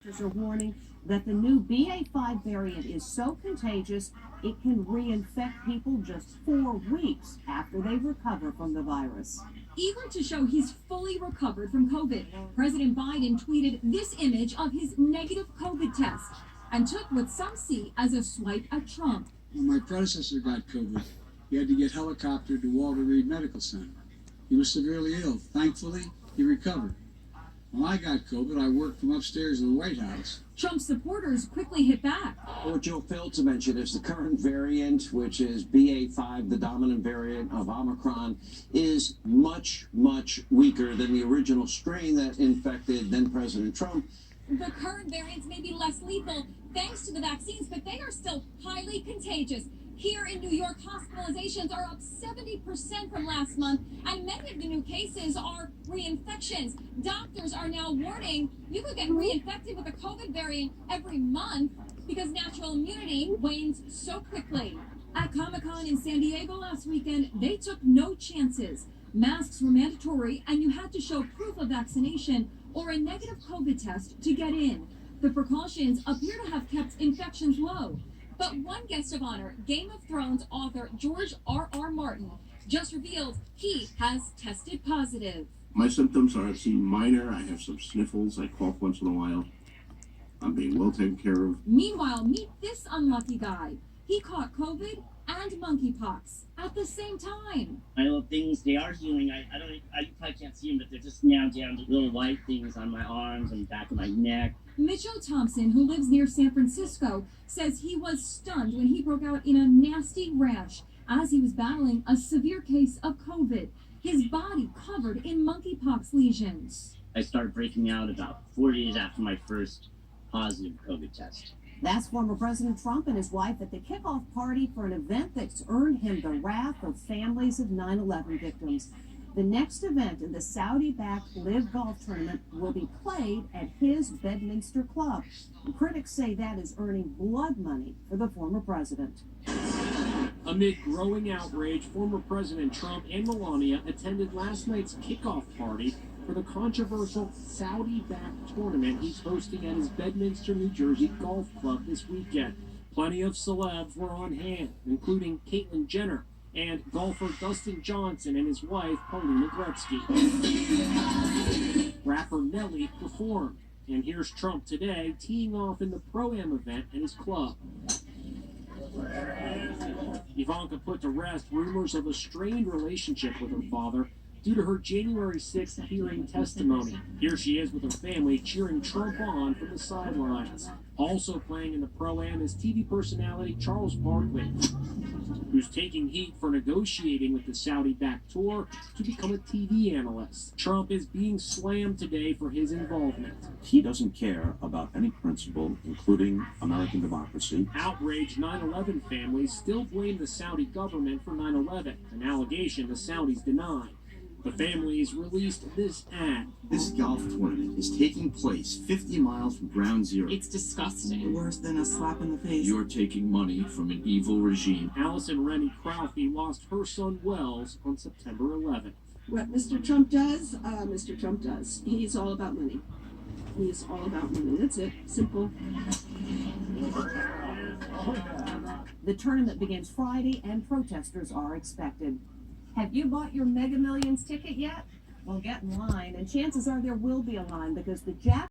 Are warning that the new BA.5 variant is so contagious it can reinfect people just 4 weeks after they recover from the virus. Eager to show he's fully recovered from COVID, President Biden tweeted this image of his negative COVID test and took what some see as a swipe at Trump. When my predecessor got COVID, he had to get helicoptered to Walter Reed Medical Center. He was severely ill. Thankfully, he recovered. When I got COVID, I worked from upstairs in the White House. Trump supporters quickly hit back. What Joe failed to mention is the current variant, which is BA.5, the dominant variant of Omicron, is much, much weaker than the original strain that infected then President Trump. The current variants may be less lethal thanks to the vaccines, but they are still highly contagious. Here in New York, hospitalizations are up 70% from last month, and many of the new cases are reinfections. Doctors are now warning you could get reinfected with the COVID variant every month because natural immunity wanes so quickly. At Comic-Con in San Diego last weekend, they took no chances. Masks were mandatory, and you had to show proof of vaccination or a negative COVID test to get in. The precautions appear to have kept infections low. But one guest of honor, Game of Thrones author George R.R. Martin, just revealed he has tested positive. My symptoms are minor. I have some sniffles. I cough once in a while. I'm being well taken care of. Meanwhile, meet this unlucky guy. He caught COVID and monkeypox at the same time. My little things, they are healing. You probably can't see them, but they're just now down to little white things on my arms and back of my neck. Mitchell Thompson, who lives near San Francisco, says he was stunned when he broke out in a nasty rash as he was battling a severe case of COVID, his body covered in monkeypox lesions. I started breaking out about 4 days after my first positive COVID test. That's former President Trump and his wife at the kickoff party for an event that's earned him the wrath of families of 9/11 victims. The next event in the Saudi-backed Live Golf Tournament will be played at his Bedminster club. And critics say that is earning blood money for the former president. Amid growing outrage, former President Trump and Melania attended last night's kickoff party for the controversial Saudi-backed tournament he's hosting at his Bedminster, New Jersey golf club this weekend. Plenty of celebs were on hand, including Caitlyn Jenner and golfer Dustin Johnson and his wife, Paulina Gretzky. Rapper Nelly performed, and here's Trump today teeing off in the Pro-Am event at his club. Ivanka put to rest rumors of a strained relationship with her father due to her January 6th hearing testimony. Here she is with her family cheering Trump on from the sidelines. Also playing in the Pro-Am is TV personality Charles Barkley, who's taking heat for negotiating with the Saudi-backed tour to become a TV analyst. Trump is being slammed today for his involvement. He doesn't care about any principle, including American democracy. Outraged 9/11 families still blame the Saudi government for 9/11, an allegation the Saudis deny. The families released this ad. This golf tournament is taking place 50 miles from ground zero. It's disgusting. Worse than a slap in the face. You're taking money from an evil regime. Allison Rennie Crowthy lost her son Wells on September 11th. What Mr. Trump does, Mr. Trump does. He's all about money. He's all about money. That's it. Simple. The tournament begins Friday and protesters are expected. Have you bought your Mega Millions ticket yet? Well, get in line, and chances are there will be a line because the jackpot